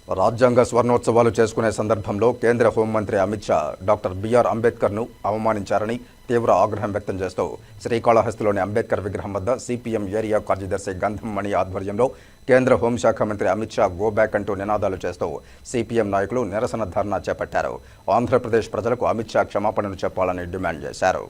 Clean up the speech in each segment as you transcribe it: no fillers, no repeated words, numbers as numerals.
రాజ్యాంగ స్వర్ణోత్సవాలు చేసుకునే సందర్భంలో కేంద్ర హోంమంత్రి అమిత్ షా డాక్టర్ బిఆర్ అంబేద్కర్ను అవమానించారని తీవ్ర ఆగ్రహం వ్యక్తం చేస్తూ శ్రీకాళహస్తిలోని అంబేద్కర్ విగ్రహం వద్ద సిపిఎం ఏరియా కార్యదర్శి గంధం మణి ఆధ్వర్యంలో కేంద్ర హోంశాఖ మంత్రి అమిత్ షా గో బ్యాక్ అంటూ నినాదాలు చేస్తూ సిపిఎం నాయకులు నిరసన ధర్నా చేపట్టారు. ఆంధ్రప్రదేశ్ ప్రజలకు అమిత్ షా క్షమాపణలు చెప్పాలని డిమాండ్ చేశారు.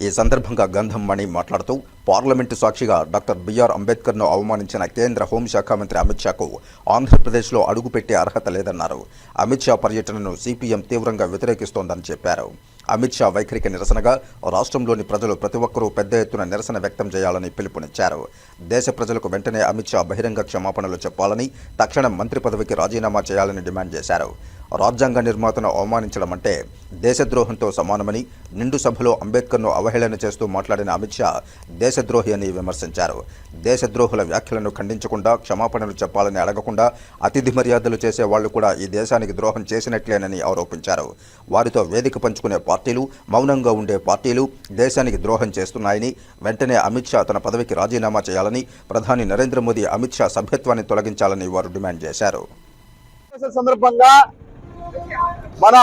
ఈ సందర్భంగా గంధం మణి మాట్లాడుతూ పార్లమెంటు సాక్షిగా డాక్టర్ బిఆర్ అంబేద్కర్ను అవమానించిన కేంద్ర హోంశాఖ మంత్రి అమిత్ షాకు ఆంధ్రప్రదేశ్లో అడుగుపెట్టే అర్హత లేదన్నారు. అమిత్ షా పర్యటనను సిపిఎం తీవ్రంగా వ్యతిరేకిస్తోందని చెప్పారు. అమిత్ షా వైఖరికి నిరసనగా రాష్ట్రంలోని ప్రజలు ప్రతి ఒక్కరూ పెద్ద ఎత్తున నిరసన వ్యక్తం చేయాలని పిలుపునిచ్చారు. దేశ ప్రజలకు వెంటనే అమిత్ షా బహిరంగ క్షమాపణలు చెప్పాలని, తక్షణం మంత్రి పదవికి రాజీనామా చేయాలని డిమాండ్ చేశారు. రాజ్యాంగ నిర్మాతను అవమానించడం అంటే దేశద్రోహంతో సమానమని, నిండు సభలో అంబేద్కర్ను అవహేళన చేస్తూ మాట్లాడిన అమిత్ షా దేశద్రోహి అని విమర్శించారు. దేశద్రోహుల వ్యాఖ్యలను ఖండించకుండా, క్షమాపణలు చెప్పాలని అడగకుండా అతిథి మర్యాదలు చేసే వాళ్లు కూడా ఈ దేశానికి ద్రోహం చేసినట్లేనని ఆరోపించారు. వారితో వేదిక పంచుకునే పార్టీలు, మౌనంగా ఉండే పార్టీలు దేశానికి ద్రోహం చేస్తున్నాయని, వెంటనే అమిత్ షా తన పదవికి రాజీనామా చేయాలని, ప్రధాని నరేంద్ర మోదీ అమిత్ షా సభ్యత్వాన్ని తొలగించాలని వారు డిమాండ్ చేశారు. సందర్భంగా మన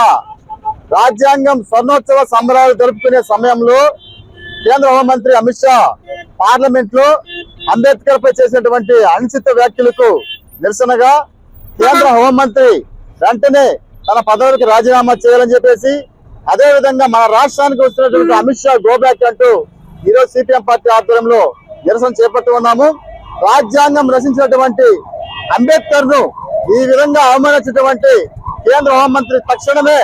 రాజ్యాంగం స్వర్ణోత్సవ సంబరాలు జరుపుకునే సమయంలో కేంద్ర హోంమంత్రి అమిత్ షా పార్లమెంట్ లో అంబేద్కర్ పై చేసినటువంటి అనుచిత వ్యాఖ్యలకు నిరసనగా కేంద్ర హోంమంత్రి వెంటనే తన పదవికి రాజీనామా చేయాలని చెప్పేసి, అదే విధంగా మన రాష్ట్రానికి వస్తున్నటువంటి అమిత్ షా గో బ్యాక్ అంటూ ఈరోజు సిపిఎం పార్టీ ఆధ్వర్యంలో నిరసన చేపట్టి ఉన్నాము. రాజ్యాంగం రచించినటువంటి అంబేద్కర్ ను ఈ విధంగా అవమానించినటువంటి కేంద్ర హోంమంత్రి తక్షణమే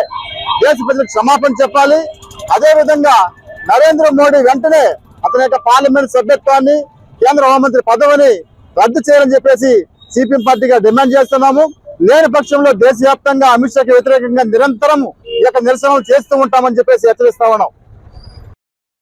దేశ ప్రజలకు క్షమాపణ చెప్పాలి. అదే విధంగా నరేంద్ర మోడీ వెంటనే అతని యొక్క పార్లమెంట్ సభ్యత్వాన్ని, కేంద్ర హోంమంత్రి పదవిని రద్దు చేయాలని చెప్పేసి సిపిఎం పార్టీగా డిమాండ్ చేస్తున్నాము. లేని పక్షంలో దేశవ్యాప్తంగా అమిత్ షాకి వ్యతిరేకంగా నిరంతరం ఈ యొక్క నిరసనలు చేస్తూ ఉంటామని చెప్పేసి హెచ్చరిస్తా ఉన్నాం.